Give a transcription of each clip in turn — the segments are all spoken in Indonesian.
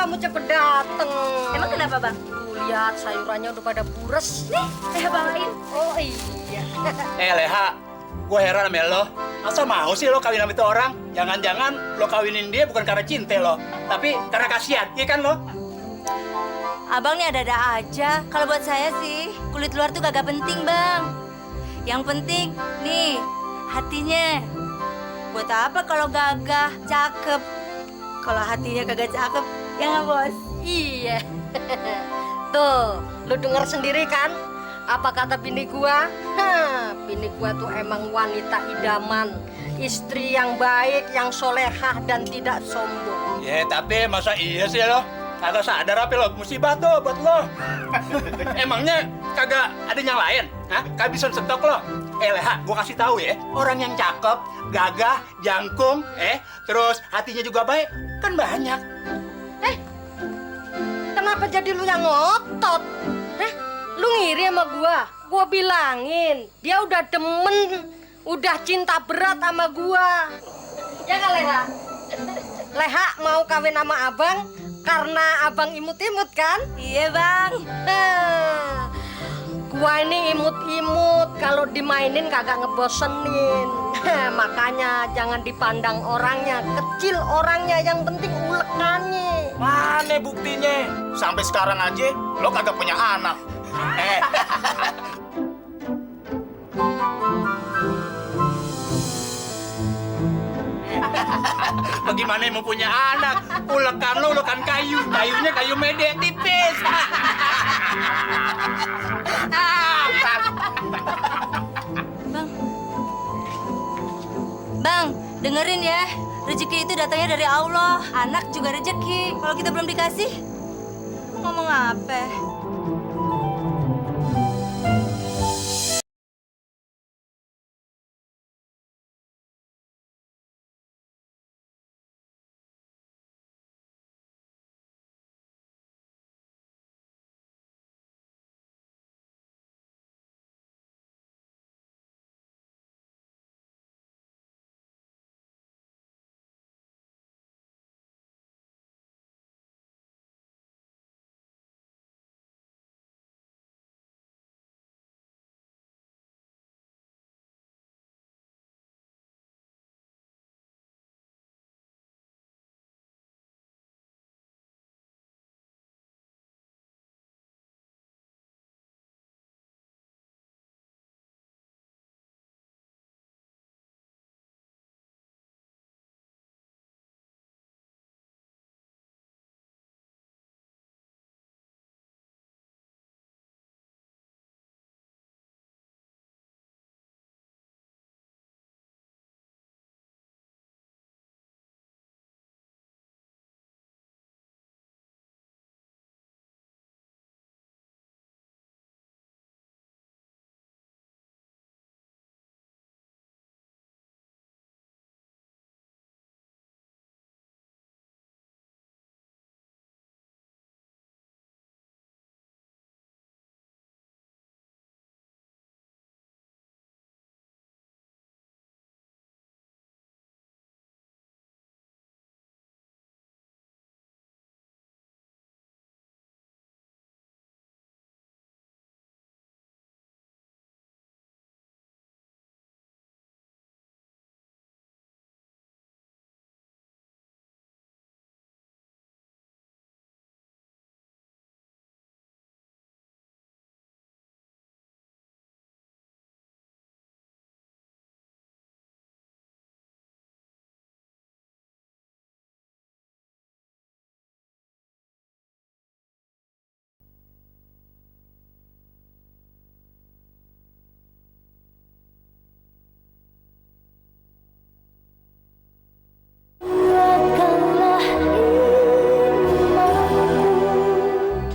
kamu cepet dateng. Emang kenapa, Bang? Tuh, lihat sayurannya udah pada bures. Nih, Leha bawain. Oh iya. Leha, gue heran sama lo. Masa mau sih lo kawin sama itu orang? Jangan-jangan lo kawinin dia bukan karena cinta lo, tapi karena kasihan, iya kan lo? Abang nih ada-ada aja. Kalau buat saya sih, kulit luar tuh kagak penting, Bang. Yang penting, nih, hatinya. Buat apa kalau gagah, cakep? Kalau hatinya kagak cakep, ya nggak, Bos? Iya. Tuh, lu denger sendiri kan? Apa kata bini gua? Bini gua tuh emang wanita idaman. Istri yang baik, yang solehah, dan tidak sombong. Ya, tapi masa iya sih lo? Kagak sadar apa lo? Musibah tuh buat lo. Emangnya kagak ada yang lain? Hah? Kehabisan stok lo? Leha, gua kasih tahu ya. Orang yang cakep, gagah, jangkung, terus hatinya juga baik, kan banyak. Kenapa jadi lu yang ngotot? Lu ngiri sama gua? Gua bilangin, dia udah demen, udah cinta berat sama gua. Ya kan, Leha? Leha mau kawin sama abang karena abang imut-imut kan? Iya, Bang. Gua ini imut-imut, kalau dimainin kagak ngebosenin. Makanya jangan dipandang orangnya, kecil orangnya, yang penting ulekannya. Mana buktinya? Sampai sekarang aja lo kagak punya anak. Bagaimana mau punya anak? Ulekan lo, ulekan kayu. Kayunya kayu mede tipis. Bang. Bang, dengerin ya. Rezeki itu datangnya dari Allah. Anak juga rezeki. Kalau kita belum dikasih, ngomong apa?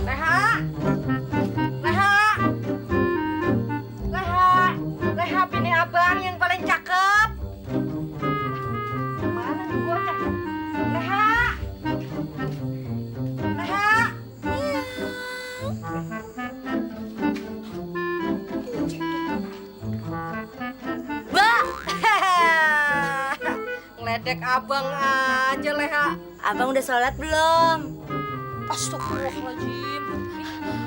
Leha! Leha! Leha! Leha, bini abang yang paling cakep. Mana nih bocah? Leha! Leha! Mbak! Ngeledek abang aja, Leha. Abang udah sholat belum? Astagfirullahaladzim.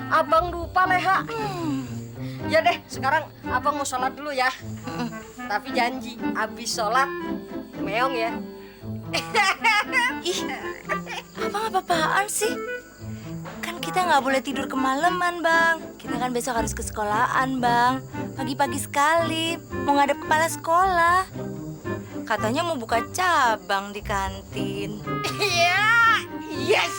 Abang lupa, Leha. Ya deh, sekarang abang mau sholat dulu ya. Tapi janji, abis sholat, meong ya. Ih, abang apa-apaan sih? Kan kita nggak boleh tidur kemalaman, Bang. Kita kan besok harus ke sekolahan, Bang. Pagi-pagi sekali, mau ngadep kepala sekolah. Katanya mau buka cabang di kantin. Iya, yes.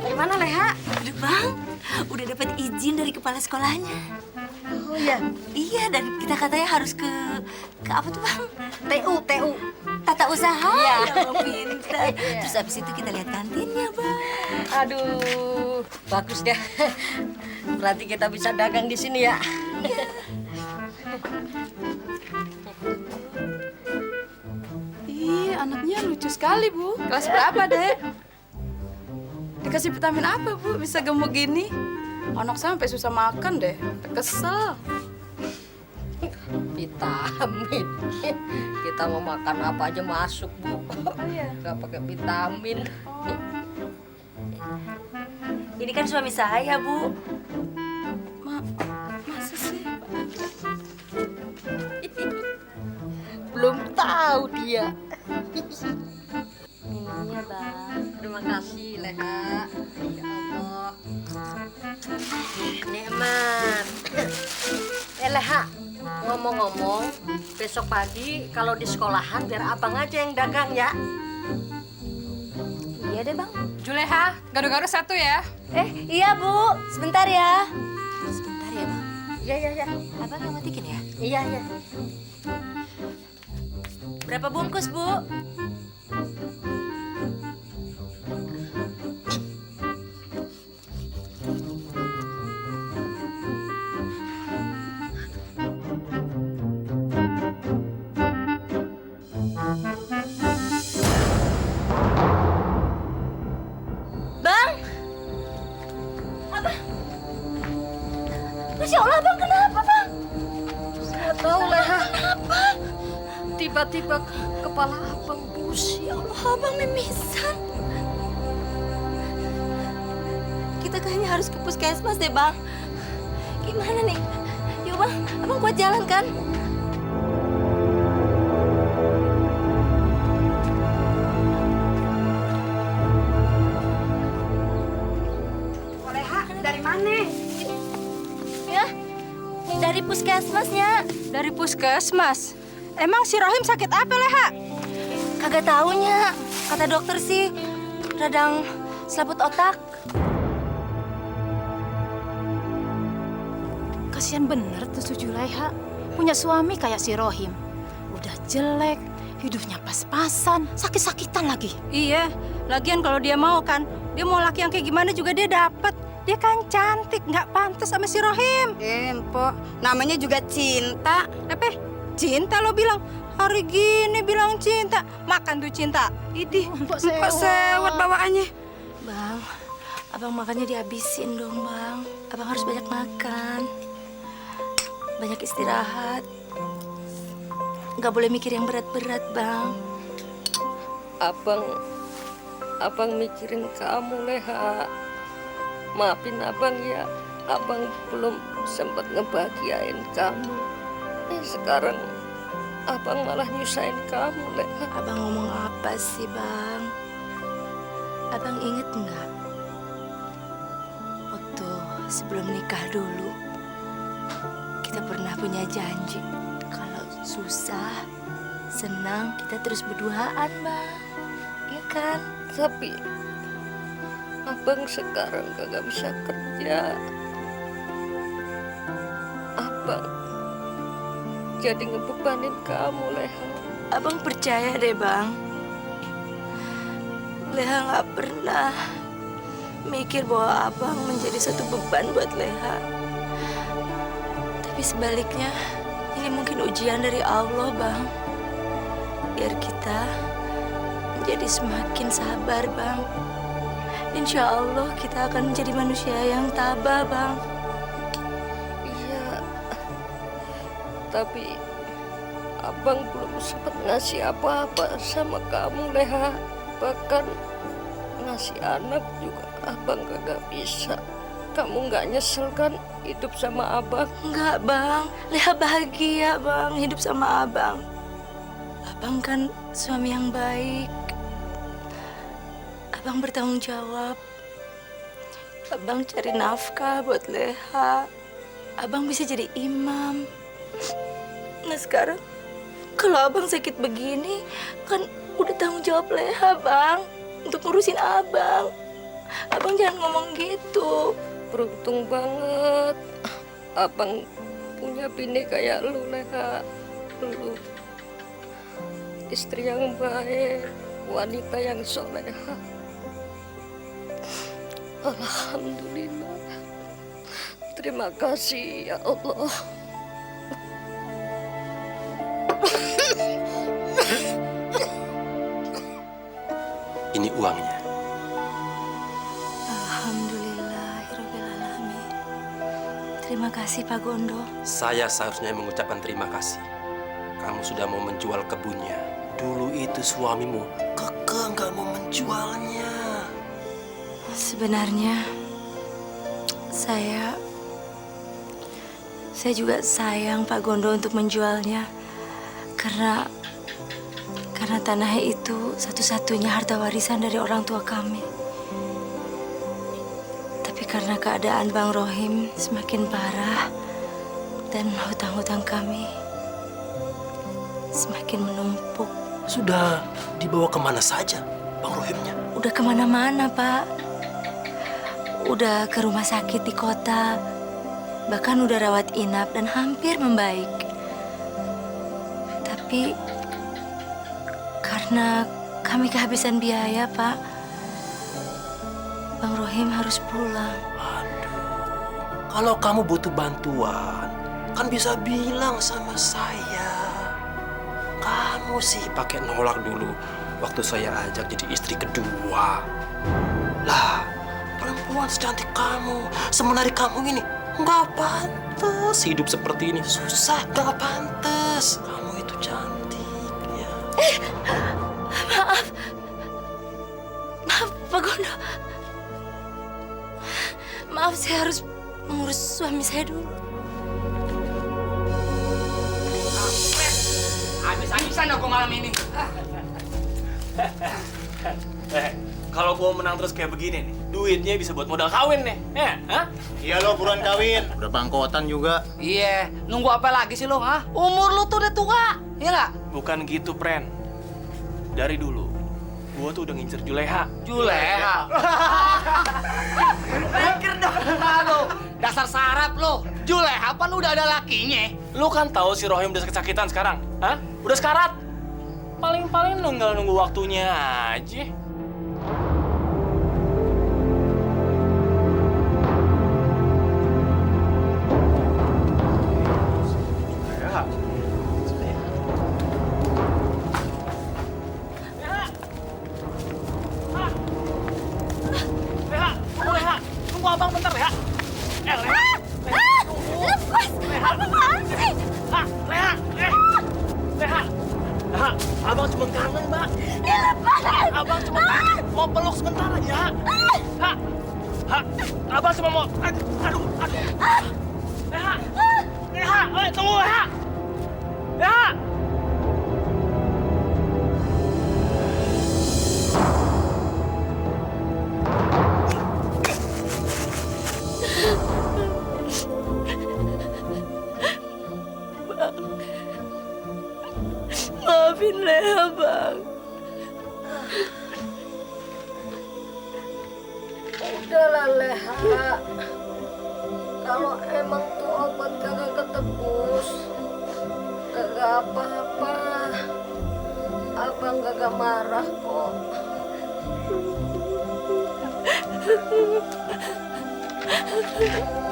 Gimana, Leha? Aduh, Bang, udah dapat izin dari kepala sekolahnya. Oh iya, Iya, dan kita katanya harus ke apa tuh, Bang? TU. Tata usaha. Iya. Ya, Bang, pintar. Terus abis itu kita lihat kantinnya, Bang. Aduh, bagus deh. Berarti kita bisa dagang di sini ya. Ih, anaknya lucu sekali, Bu. Kelas berapa, Dek? Dikasih vitamin apa, Bu? Bisa gemuk gini? Anak sampai susah makan deh. Kesel. Vitamin. Kita mau makan apa aja masuk, Bu. Gak pakai vitamin. Ini kan suami saya, Bu. Masa sih? Belum tahu dia. Iya, Bang. Terima kasih, Leha. Ya Allah. Nikmat. Leha, ngomong-ngomong, besok pagi kalau di sekolahan biar abang aja yang dagang ya. Iya deh, Bang. Juleha, gado-gado satu ya. Iya, Bu. Sebentar ya. Sebentar ya, Bang. Iya. Abang yang matikin ya? Iya. Berapa bungkus, Bu? Bang! Abang! Masya Allah, Bang, kenapa, Bang? Nggak tahu, Leha. Kenapa? Tiba-tiba kepala abang pusing. Ya Allah, Abang mimisan. Kita kayaknya harus ke puskesmas deh, Bang. Gimana nih? Yuk, Bang. Abang kuat jalan kan? Leha, dari mana? Ya, dari puskesmasnya. Dari puskesmas. Emang si Rohim sakit apa, Leha? Kagak taunya. Kata dokter sih, radang selaput otak. Kasian bener tuh si Julaiha. Punya suami kayak si Rohim. Udah jelek, hidupnya pas-pasan, sakit-sakitan lagi. Iya, lagian kalau dia mau kan, dia mau laki yang kayak gimana juga dia dapet. Dia kan cantik, nggak pantas sama si Rohim. Empok, namanya juga cinta. Apa? Cinta lo bilang? Hari gini bilang cinta. Makan tuh cinta. Idih, kok sewot bawaannya. Bang, Abang makannya dihabisin dong, Bang. Abang harus banyak makan. Banyak istirahat. Nggak boleh mikir yang berat-berat, Bang. Abang mikirin kamu, Leha. Maafin abang ya, abang belum sempat ngebahagiain kamu. Sekarang abang malah nyusahin kamu, Leha. Abang ngomong apa sih, Bang? Abang inget nggak? Waktu sebelum nikah dulu, kita pernah punya janji. Kalau susah, senang, kita terus berduaan, Bang. Iya kan? Tapi abang sekarang kagak bisa kerja. Abang jadi ngebebanin kamu, Leha. Abang percaya deh, Bang. Leha nggak pernah mikir bahwa Abang menjadi satu beban buat Leha. Tapi sebaliknya, ini mungkin ujian dari Allah, Bang. Biar kita menjadi semakin sabar, Bang. Insya Allah kita akan menjadi manusia yang tabah, Bang. Iya, tapi Abang belum sempat ngasih apa-apa sama kamu, Leha. Bahkan ngasih anak juga abang gak bisa. Kamu nggak nyesel kan hidup sama abang? Enggak, Bang. Leha bahagia, Bang, hidup sama Abang. Abang kan suami yang baik. Abang bertanggung jawab. Abang cari nafkah buat Leha. Abang bisa jadi imam. Nah sekarang, kalau abang sakit begini, kan udah tanggung jawab Leha, Bang. Untuk ngurusin abang. Abang jangan ngomong gitu. Beruntung banget abang punya bini kayak lu, Leha. Lu istri yang baik, wanita yang soleha. Alhamdulillah. Terima kasih ya Allah. Ini uangnya. Alhamdulillahirrahmanirrahim. Terima kasih, Pak Gondo. Saya seharusnya mengucapkan terima kasih. Kamu sudah mau menjual kebunnya. Dulu itu suamimu kekeh nggak mau menjualnya. Sebenarnya, saya juga sayang Pak Gondo untuk menjualnya. Karena tanah itu satu-satunya harta warisan dari orang tua kami. Tapi karena keadaan Bang Rohim semakin parah dan hutang-hutang kami semakin menumpuk. Sudah dibawa kemana saja Bang Rohimnya? Udah kemana-mana, Pak. Udah ke rumah sakit di kota. Bahkan udah rawat inap dan hampir membaik. Tapi karena kami kehabisan biaya, Pak, Bang Rohim harus pulang. Kalau kamu butuh bantuan, kan bisa bilang sama saya. Kamu sih pakai nolak dulu waktu saya ajak jadi istri kedua. Lah, perempuan secantik kamu, semenarik kamu ini, nggak pantas hidup seperti ini. Susah, nggak pantas. Kamu itu cantik, ya. Maaf, Pak Gondo. Maaf, saya harus mengurus suami saya dulu. Habis-habisan aku malam ini. Kalau gua menang terus kayak begini nih, duitnya bisa buat modal kawin nih. Hah? Iya lo buruan kawin. Udah bangkotan juga. Iya, nunggu apa lagi sih lo, ha? Umur lo tuh udah tua, iya nggak? Bukan gitu, Pren. Dari dulu, gua tuh udah ngincer Juleha. Juleha. Pikir dong, lo. Dasar sarap lo. Juleha apa lu udah ada lakinya? Lu kan tahu si Rohim udah kesakitan sekarang, hah? Udah sekarat. Paling-paling nunggu waktunya aja. Tunggu abang bentar, Leha. Leha. Lepas! Apaan sih? Leha. Abang cuma kangen, Mbak. Lepas! Abang cuma mau peluk sebentar aja. Abang cuma mau... Aduh. Leha, tunggu, Leha. Leha. Maafin Leha, Bang. Udahlah, Leha. Kalau emang tuh obat kagak ketebus, kagak apa-apa. Abang kagak marah kok.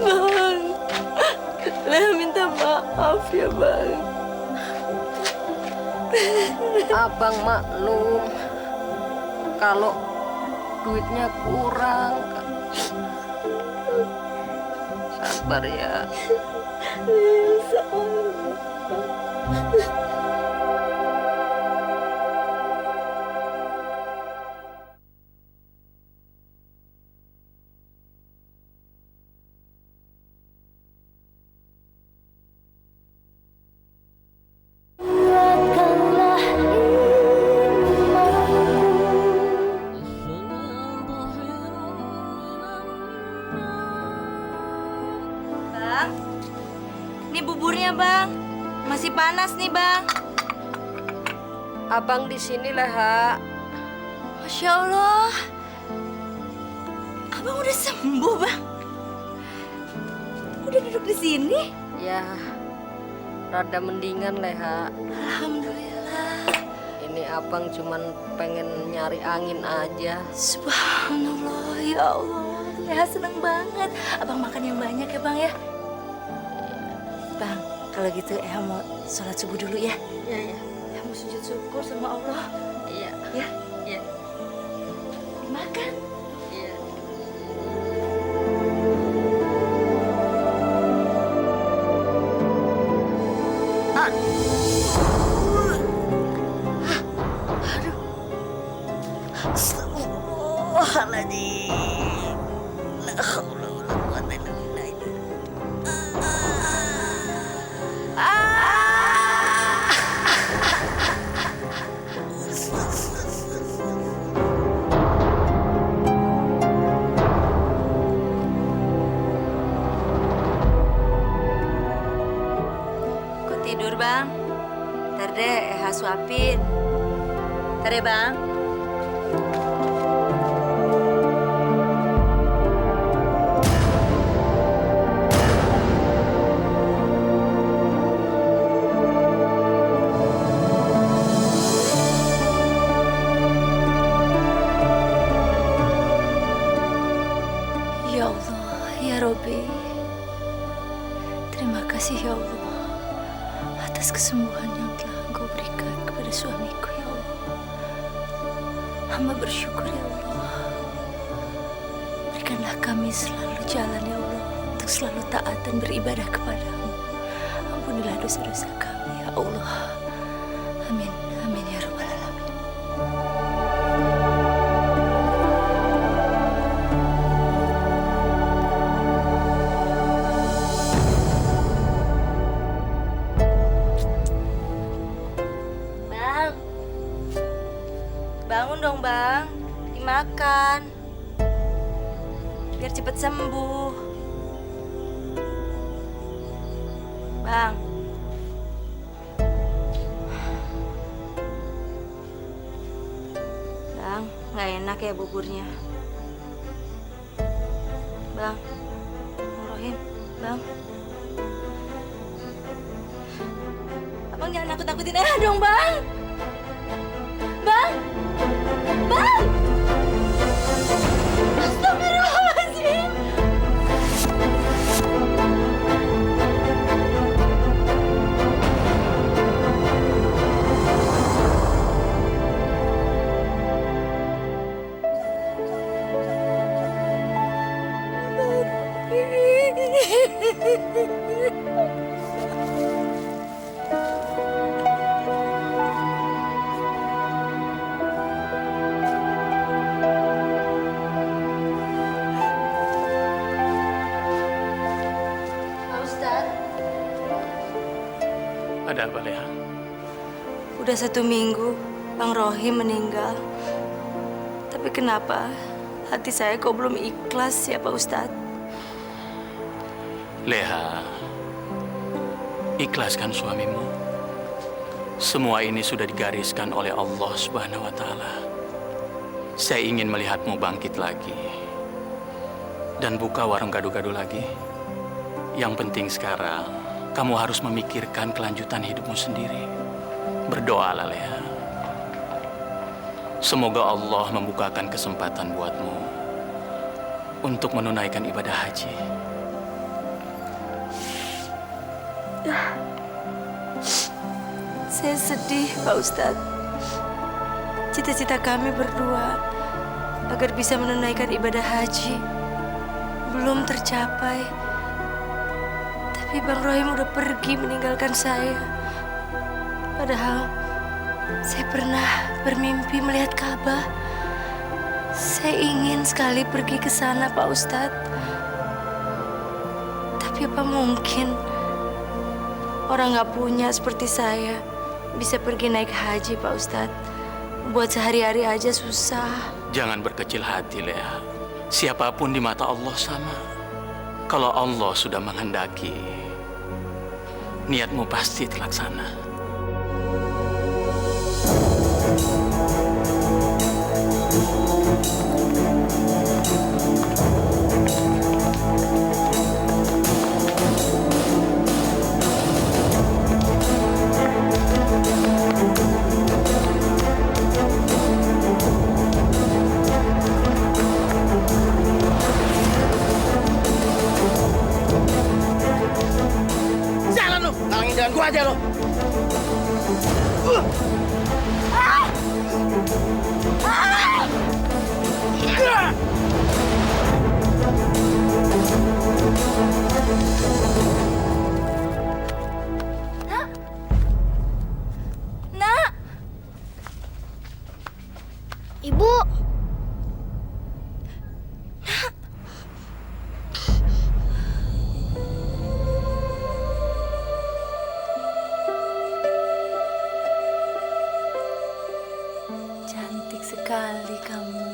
Bang, Leha minta maaf ya, Bang. Abang maklum kalau duitnya kurang. Sabar ya. Leha salah. panas nih, Bang. Abang di sini, Leha. Masya Allah. Abang udah sembuh, Bang. Udah duduk di sini? Ya, rada mendingan, Leha. Alhamdulillah. Ini abang cuman pengen nyari angin aja. Subhanallah, ya Allah. Leha seneng banget. Abang makan yang banyak ya, Bang ya. Bang, kalau gitu Eha mau sholat subuh dulu ya. Iya, iya. Eha mau sujud syukur sama Allah. Iya. Ya, Iya. makan. Iya. Astagfirullahaladzim. La haula wala quwata illa billah. Kok tidur, Bang? Ntar deh, Eha suapin. Ntar ya, Bang. Ya Allah, ya Robbi. Terima kasih ya Allah atas kesembuhan yang telah Engkau berikan kepada suamiku ya Allah. Hamba bersyukur ya Allah. Berikanlah kami selalu jalan ya Allah untuk selalu taat dan beribadah kepadamu. Ampunilah dosa-dosa kami ya Allah. Amin, amin ya Rabbal Alamin. Bang, bangun dong Bang, dimakan, biar cepet sembuh. Bang, Bang, nggak enak ya buburnya. Bang, Bang Rohim, Bang. Abang jangan nakut-nakutin dong, Bang. Bang! Bang! Astagfirullahaladzim! Pak Ustadz, Ada apa, Leha? udah 1 minggu Bang Rohim meninggal. Tapi kenapa hati saya kok belum ikhlas ya Pak Ustadz? Leha, ikhlaskan suamimu. Semua ini sudah digariskan oleh Allah Subhanahu wa Ta'ala. Saya ingin melihatmu bangkit lagi dan buka warung gado-gado lagi. Yang penting sekarang, kamu harus memikirkan kelanjutan hidupmu sendiri. Berdoalah, Leha. Semoga Allah membukakan kesempatan buatmu untuk menunaikan ibadah haji. Saya sedih Pak Ustadz. Cita-cita kami berdua agar bisa menunaikan ibadah haji belum tercapai. Tapi Bang Rohim udah pergi meninggalkan saya. Padahal saya pernah bermimpi melihat Ka'bah. Saya ingin sekali pergi ke sana Pak Ustadz. Tapi apa mungkin orang nggak punya seperti saya bisa pergi naik haji Pak Ustadz? Buat sehari-hari aja susah. Jangan berkecil hati, Leha. Siapapun di mata Allah sama. Kalau Allah sudah menghendaki, niatmu pasti terlaksana. Jalan lu, ngalangin jalan gua aja lu. Nak, Ibu, cantik sekali kamu.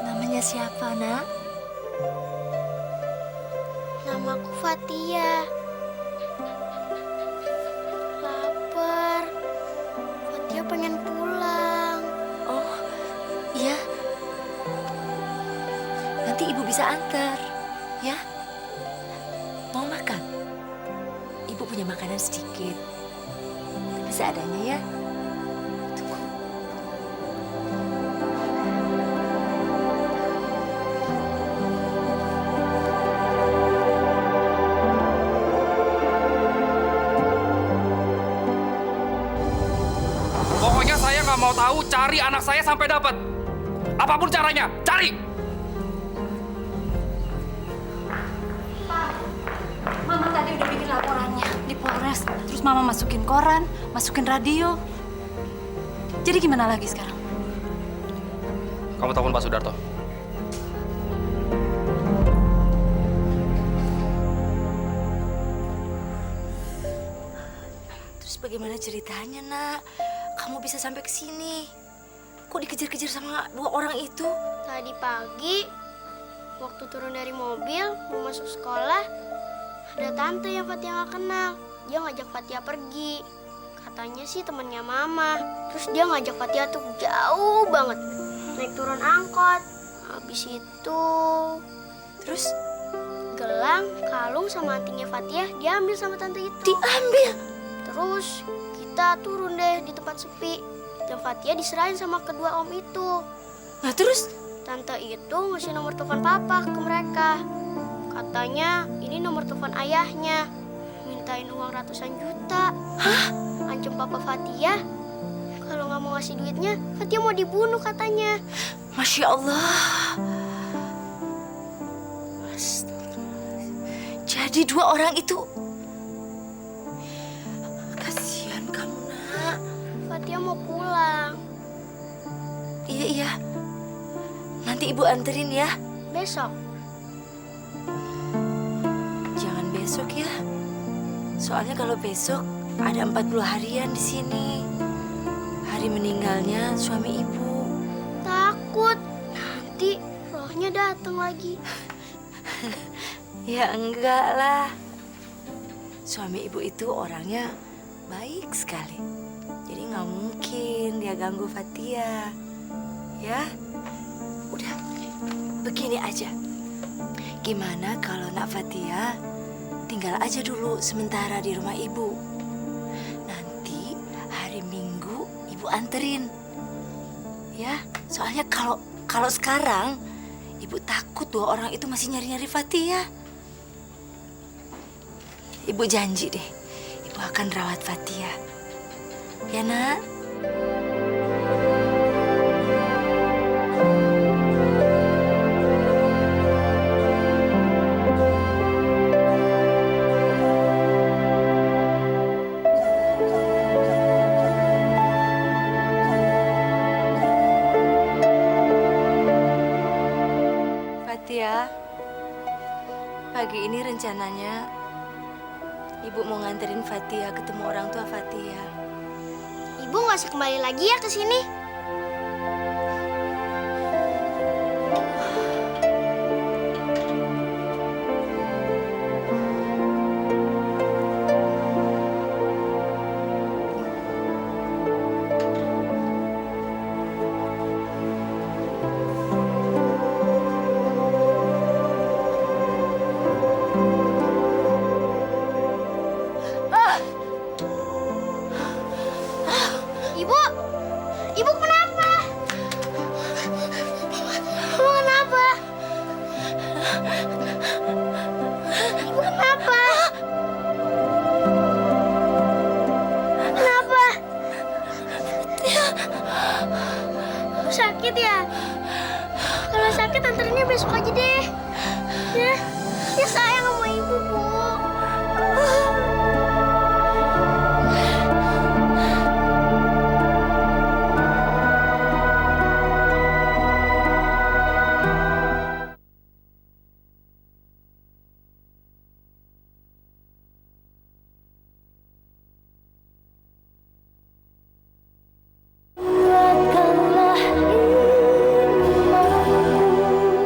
Namanya siapa, Nak? namaku Fatia. Lapar. Fatia pengen pulang. Oh, iya. Nanti ibu bisa antar, ya. Mau makan? Ibu punya makanan sedikit. Tapi seadanya ya. Tunggu. Pokoknya saya nggak mau tahu, cari anak saya sampai dapat. Apapun caranya, cari. Mama tadi udah bikin laporannya di Polres. Terus Mama masukin koran, masukin radio. Jadi gimana lagi sekarang? Kamu telepon Pak Sudarto. Terus bagaimana ceritanya, Nak? Kamu bisa sampai ke sini? Kok dikejar-kejar sama dua orang itu? Tadi pagi, waktu turun dari mobil, mau masuk sekolah, ada tante yang Fatia nggak kenal. Dia ngajak Fatia pergi. Katanya sih temannya Mama. Terus dia ngajak Fatia tuh jauh banget. Naik turun angkot. Habis itu... Terus gelang, kalung, sama antingnya Fatia diambil sama tante itu. diambil. Terus kita turun deh di tempat sepi. Dan Fatia diserahin sama kedua om itu. Nah terus? Tante itu ngasih nomor telepon papa ke mereka. Katanya ini nomor telepon ayahnya. Mintain uang ratusan juta. Hah? Ancam papa Fatia. Kalau nggak mau ngasih duitnya, Fatia mau dibunuh katanya. Masya Allah. Jadi dua orang itu... Kasihan kamu, Nak. Fatia mau pulang. Iya, iya. Nanti ibu anterin ya. Besok. Jangan besok ya. Soalnya kalau besok ada 40 harian di sini. Hari meninggalnya suami ibu. Takut. Nanti rohnya datang lagi. Ya enggak lah. Suami ibu itu orangnya baik sekali. Jadi nggak mungkin dia ganggu Fatia. Ya, udah begini aja. Gimana kalau Nak Fatia tinggal aja dulu sementara di rumah ibu. Nanti hari Minggu ibu anterin. Ya, soalnya kalau sekarang ibu takut dua orang itu masih nyari-nyari Fatia. Ibu janji deh, ibu akan rawat Fatia. Ya, Nak? Fatia, pagi ini rencananya ibu mau nganterin Fatia ketemu orang tua Fatia. Ibu nggak usah kembali lagi ya ke sini. sakit ya? Kalau sakit antarinnya besok aja deh. Ya, ya sayang sama ibu, Bu.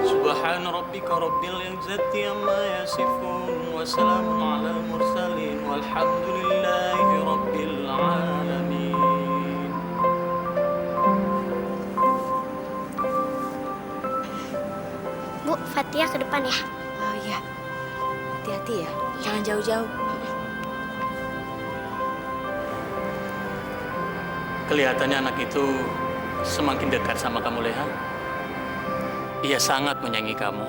Subhana rabbika rabbil izzati amma yasifun wa salamun ala mursalin walhamdulillahi rabbil alamin. Bu, Fatia ke depan ya. Oh iya, hati-hati ya, jangan jauh-jauh. Kelihatannya anak itu semakin dekat sama kamu, Leha. Ia sangat menyayangi kamu.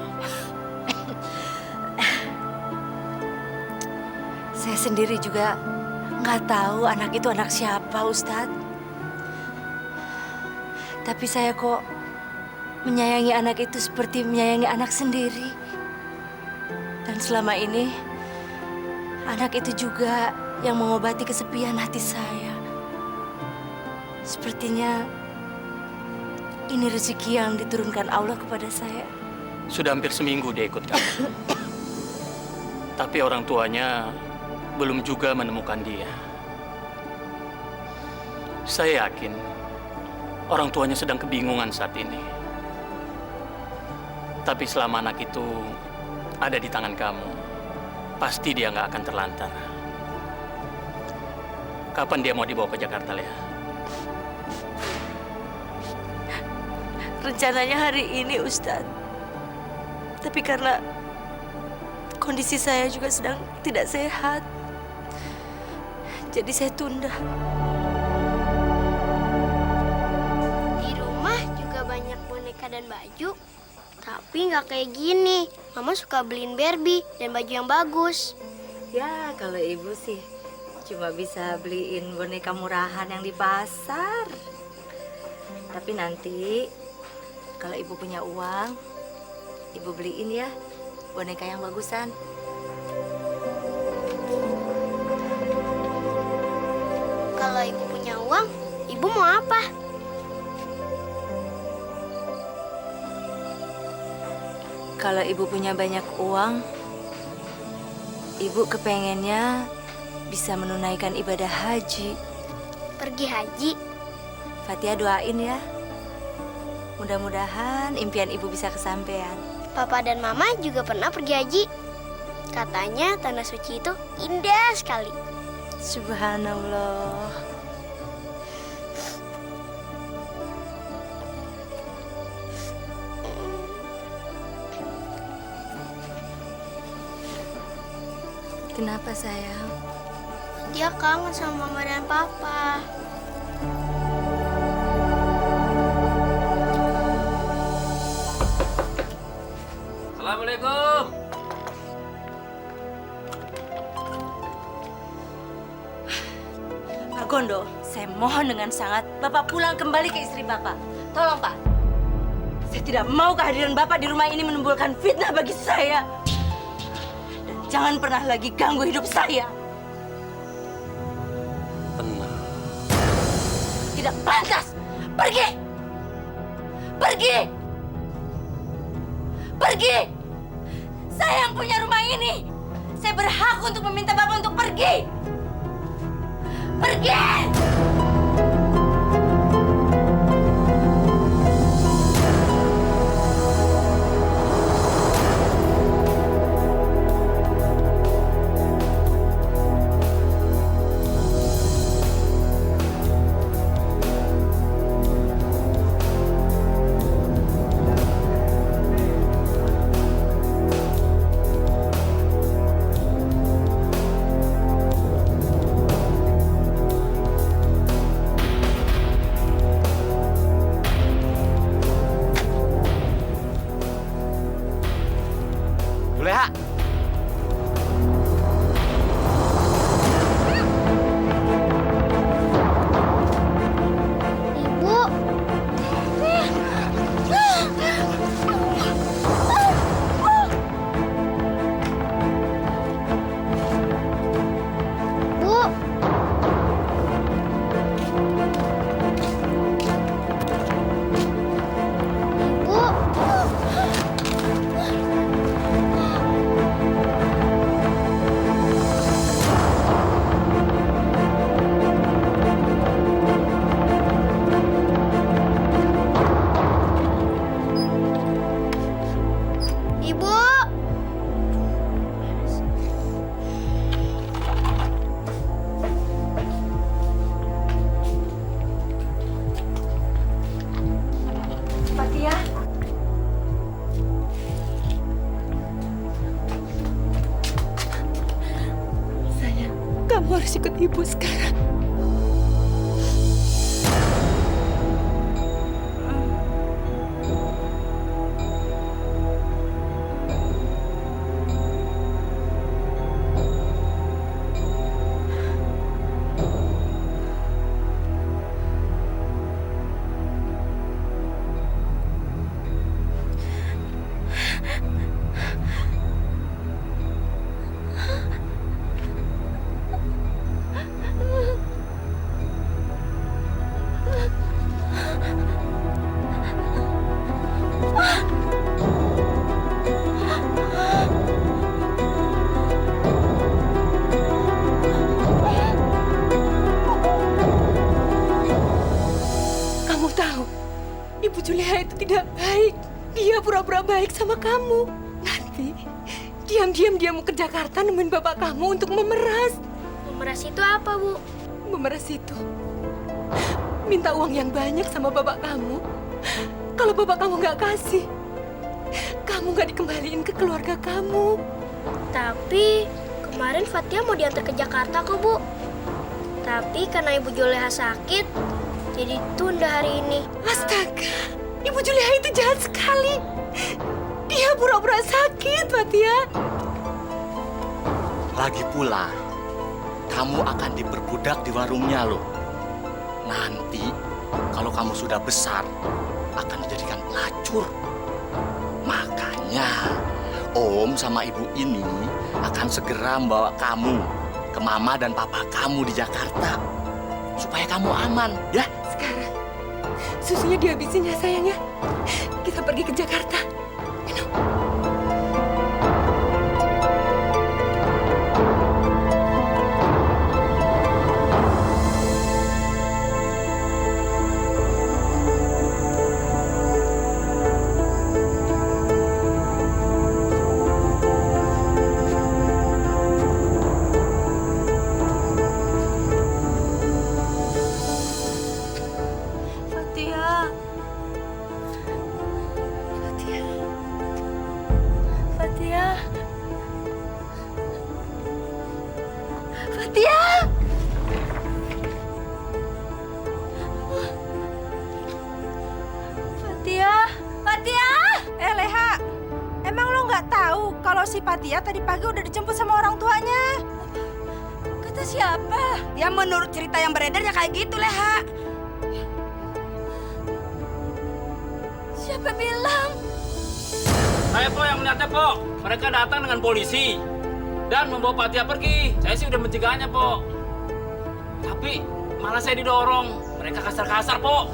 Saya sendiri juga nggak tahu anak itu anak siapa, Ustadz. Tapi saya kok menyayangi anak itu seperti menyayangi anak sendiri. Dan selama ini, anak itu juga yang mengobati kesepian hati saya. Sepertinya ini rezeki yang diturunkan Allah kepada saya. Sudah hampir seminggu dia ikut kamu. Tapi orang tuanya belum juga menemukan dia. Saya yakin orang tuanya sedang kebingungan saat ini. Tapi selama anak itu ada di tangan kamu, pasti dia nggak akan terlantar. Kapan dia mau dibawa ke Jakarta, Leha? Rencananya hari ini, Ustadz. Tapi karena kondisi saya juga sedang tidak sehat, jadi saya tunda. Di rumah juga banyak boneka dan baju. Tapi nggak kayak gini. Mama suka beliin Barbie dan baju yang bagus. Ya, kalau ibu sih cuma bisa beliin boneka murahan yang di pasar. Tapi nanti kalau ibu punya uang, ibu beliin ya boneka yang bagusan. Kalau ibu punya uang, ibu mau apa? Kalau ibu punya banyak uang, ibu kepengennya bisa menunaikan ibadah haji. Pergi haji? Fatia doain ya. Mudah-mudahan impian ibu bisa kesampaian. Papa dan Mama juga pernah pergi haji. Katanya tanah suci itu indah sekali. Subhanallah. Kenapa sayang? Dia kangen sama Mama dan Papa. Assalamualaikum. Pak Gondo, saya mohon dengan sangat Bapak pulang kembali ke istri Bapak. Tolong Pak. Saya tidak mau kehadiran Bapak di rumah ini menimbulkan fitnah bagi saya. Dan jangan pernah lagi ganggu hidup saya. Tenang. Tidak pantas. Pergi. Pergi. Pergi. Saya yang punya rumah ini. Saya berhak untuk meminta Bapak untuk pergi. Pergi. ibu sekarang. Kamu tahu, Ibu Julia itu tidak baik. Dia pura-pura baik sama kamu. Nanti, diam-diam dia mau ke Jakarta nemuin bapak kamu untuk memeras. Memeras itu apa, Bu? Memeras itu minta uang yang banyak sama bapak kamu. Kalau bapak kamu nggak kasih, kamu nggak dikembaliin ke keluarga kamu. Tapi kemarin Fatia mau diantar ke Jakarta kok, Bu. Tapi karena Ibu Juleha sakit, jadi tunda hari ini. Astaga, Ibu Julia itu jahat sekali. Dia pura-pura sakit, Fatia. Lagi pula, kamu akan diperbudak di warungnya loh. Nanti, kalau kamu sudah besar, akan dijadikan pelacur. Makanya, Om sama Ibu ini akan segera membawa kamu ke Mama dan Papa kamu di Jakarta. Supaya kamu aman, ya? Sekarang, susunya dihabisin ya sayang ya. Kita pergi ke Jakarta. Minum. Fatia. Fatia. Fatia. Fatia. Fatia. Fatia. Leha, emang lo nggak tahu kalau si Fatia tadi pagi udah dijemput sama orang tuanya? Kata siapa? Ya menurut cerita yang beredar ya kayak gitu, Leha. Siapa bilang? Saya po yang melihatnya po. Mereka datang dengan polisi dan membawa Fatia pergi. Saya sih udah mencegahnya po. Tapi malah saya didorong. Mereka kasar-kasar po.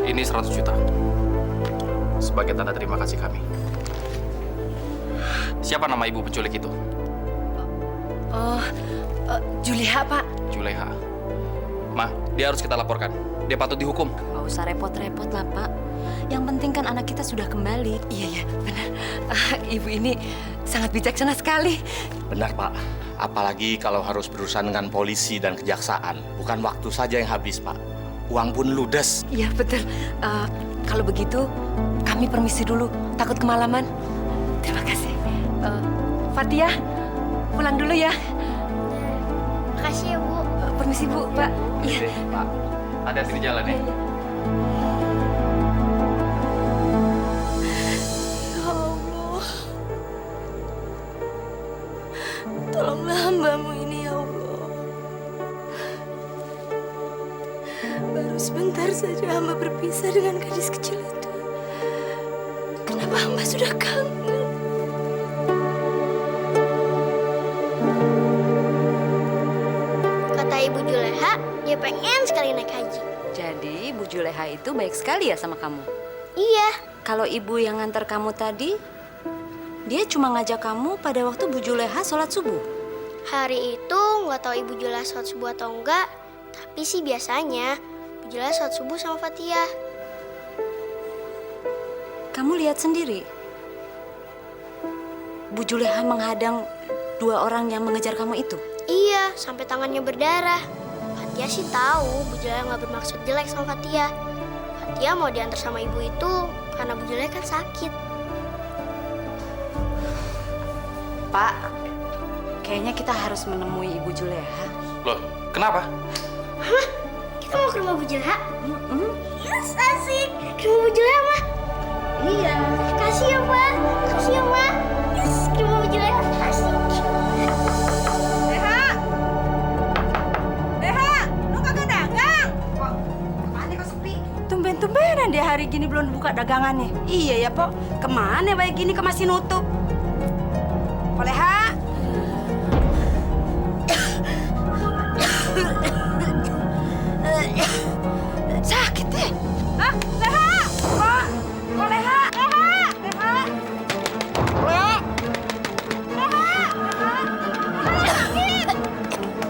Ini 100 juta. Sebagai tanda terima kasih kami. Siapa nama ibu penculik itu? Juleha, Pak. Juleha. Ma, dia harus kita laporkan. Dia patut dihukum. Gak usah repot-repot lah, Pak. Yang penting kan anak kita sudah kembali. Iya, benar. Ibu ini sangat bijaksana sekali. Benar, Pak. Apalagi kalau harus berurusan dengan polisi dan kejaksaan. Bukan waktu saja yang habis, Pak. Uang pun ludes. Iya, betul. Kalau begitu, kami permisi dulu. Takut kemalaman. Terima kasih. Fatia, pulang dulu ya. Makasih ya, Bu. Permisi, Bu, Pak. Iya. Pak, hati-hati di jalan ya. Ya Allah. Tolonglah hamba-Mu ini ya Allah. Baru sebentar saja hamba berpisah dengan gadis kecil itu. Kenapa hamba sudah kangen? Kata Ibu Juleha, dia pengen sekali naik haji. Jadi, Bu Juleha itu baik sekali ya sama kamu? Iya, Kalau ibu yang ngantar kamu tadi, dia cuma ngajak kamu pada waktu Bu Juleha sholat subuh. hari itu nggak tahu Ibu Juleha sholat subuh atau enggak, tapi sih biasanya Bu Juleha sholat subuh sama Fatia. Kamu lihat sendiri. Bu Juleha menghadang 2 orang yang mengejar kamu itu. Iya, sampai tangannya berdarah. Fatia sih tahu Bu Juleha nggak bermaksud jelek sama Fatia. Fatia mau diantar sama ibu itu karena Bu Juleha kan sakit. Pak, kayaknya kita harus menemui Ibu Juleha. Loh, kenapa? Kita mau ke rumah Bu Juleha? Yes, asik. Ke rumah Bu Juleha, Ma. Iya. Kasih ya, Pak. Kasih ya, Ma. Yes, ke rumah Bu Juleha. Asik. Tumben-tumbenan dia hari gini belum buka dagangannya. Iya ya, Pok. Kemana baik gini ke masih nutup? Poleha. Sakit deh. Hah? Leha. Pok. Poleha. Leha. Leha. Leha. Leha. Sakit.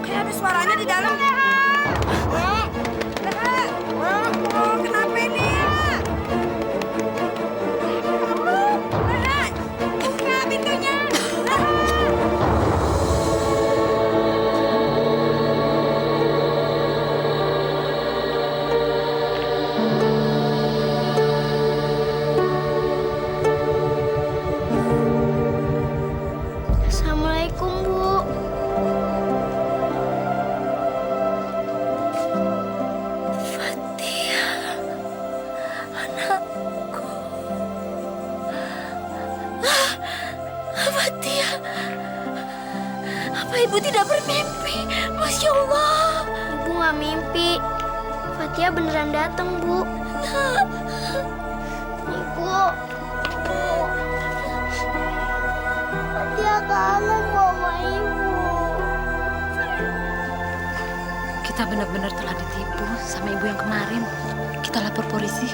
Kayak ada suaranya di dalam. Leha. Leha. Oh, kenapa ini? Leha. Buka pintunya. Assalamualaikum, Bu. Fatia, anakku. Fatia, apa ibu tidak bermimpi? Masya Allah. Ibu nggak mimpi. Fatia beneran datang, Bu. Ibu. Fatia kangen sama Ibu. Kita benar-benar telah ditipu sama ibu yang kemarin. Kita lapor polisi.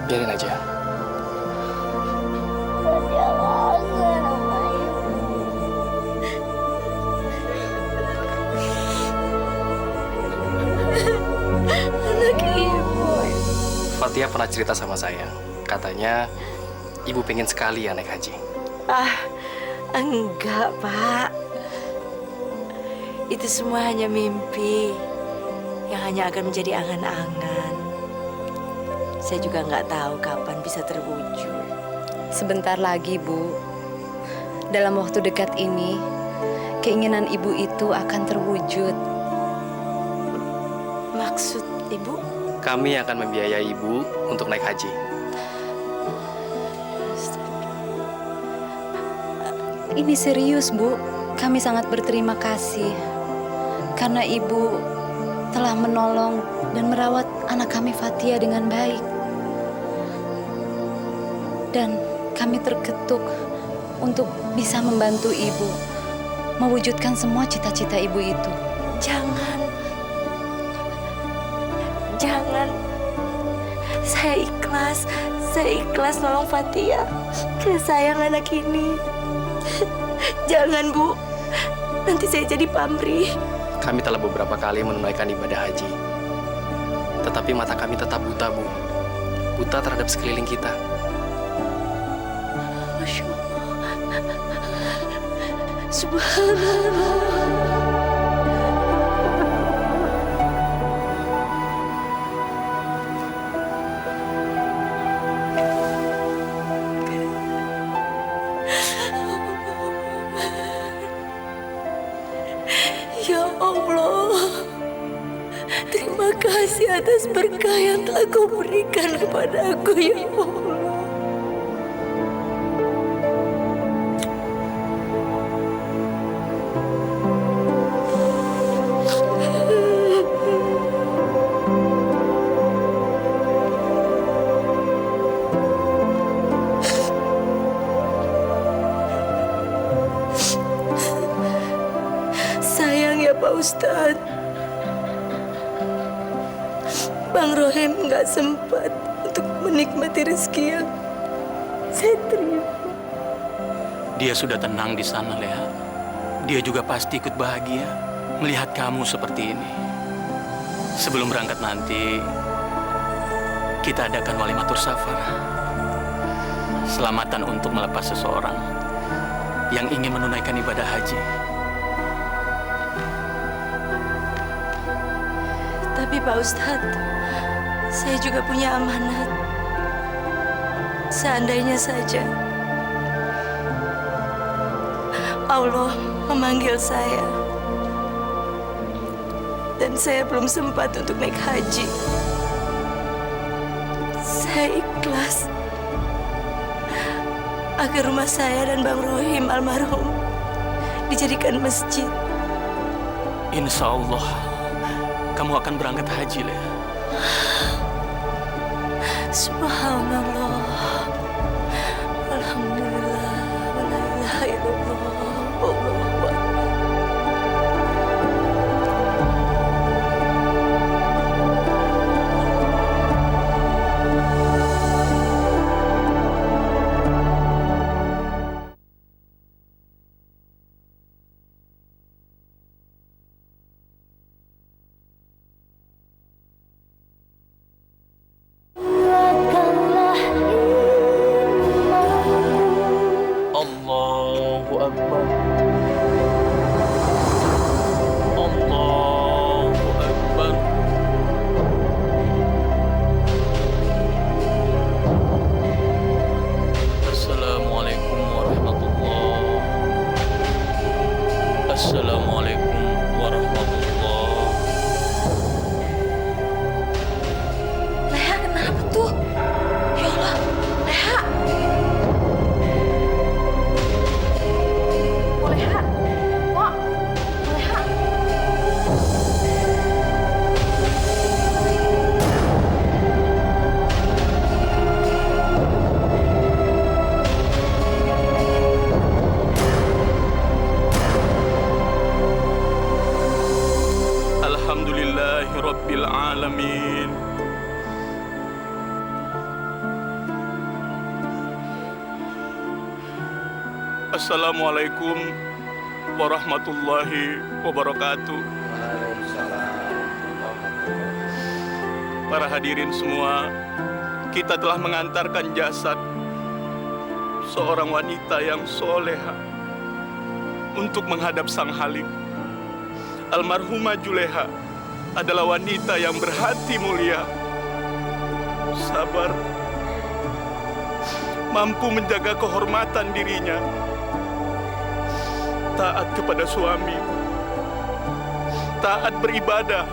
Biarin aja. Fatia kangen sama Ibu. Anak ibu. Fatia pernah cerita sama saya. Katanya, ibu pengen sekali ya naik haji. Enggak, Pak. Itu semua hanya mimpi yang hanya akan menjadi angan-angan. Saya juga nggak tahu kapan bisa terwujud. Sebentar lagi, Bu. Dalam waktu dekat ini, keinginan ibu itu akan terwujud. Maksud ibu? Kami akan membiayai ibu untuk naik haji. Ini serius, Bu. Kami sangat berterima kasih karena ibu telah menolong dan merawat anak kami Fatia dengan baik. Dan kami terketuk untuk bisa membantu ibu mewujudkan semua cita-cita ibu itu. Jangan. Jangan. Saya ikhlas nolong Fatia. Saya sayang anak ini. Jangan, Bu. Nanti saya jadi pamrih. Kami telah beberapa kali menunaikan ibadah haji. Tetapi mata kami tetap buta, Bu. Buta terhadap sekeliling kita. Masya Allah. Subhanallah. kasih atas berkah yang telah Kau berikan kepada aku, ya Allah. Sayang ya Pak Ustadz, Bang Rohim nggak sempat untuk menikmati rezeki yang saya terima. Dia sudah tenang di sana, Leha. Dia juga pasti ikut bahagia melihat kamu seperti ini. Sebelum berangkat nanti, kita adakan walimatur safar. Selamatan untuk melepas seseorang yang ingin menunaikan ibadah haji. Tapi Pak Ustadz, saya juga punya amanat. Seandainya saja Allah memanggil saya dan saya belum sempat untuk naik haji, saya ikhlas agar rumah saya dan Bang Rohim almarhum dijadikan masjid. Insya Allah, kamu akan berangkat haji, Leha. Subhanallah, alhamdulillah, wa la ilaha illallah, Allahu akbar. Allahu Akbar. Allahu Akbar. Assalamualaikum warahmatullahi. Assalamualaikum warahmatullahi. Leha, kenapa tuh? Ya Allah, Leha. Leha, Pok, Leha. Alhamdulillahi Rabbil Alamin. Assalamualaikum warahmatullahi wabarakatuh. Para hadirin semua, kita telah mengantarkan jasad seorang wanita yang soleha untuk menghadap Sang Halik. Almarhumah Juleha adalah wanita yang berhati mulia, sabar, mampu menjaga kehormatan dirinya, taat kepada suami, taat beribadah,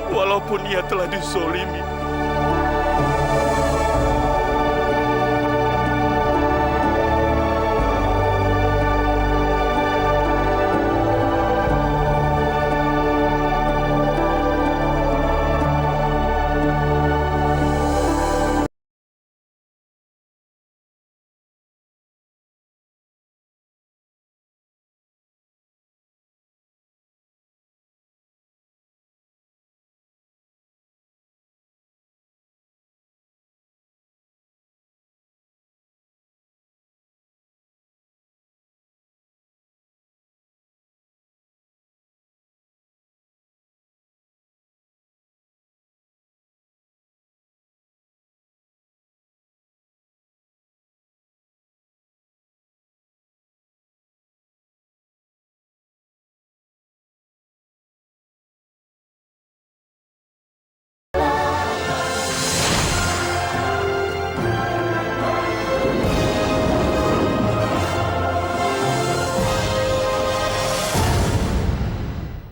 walaupun ia telah dizolimi.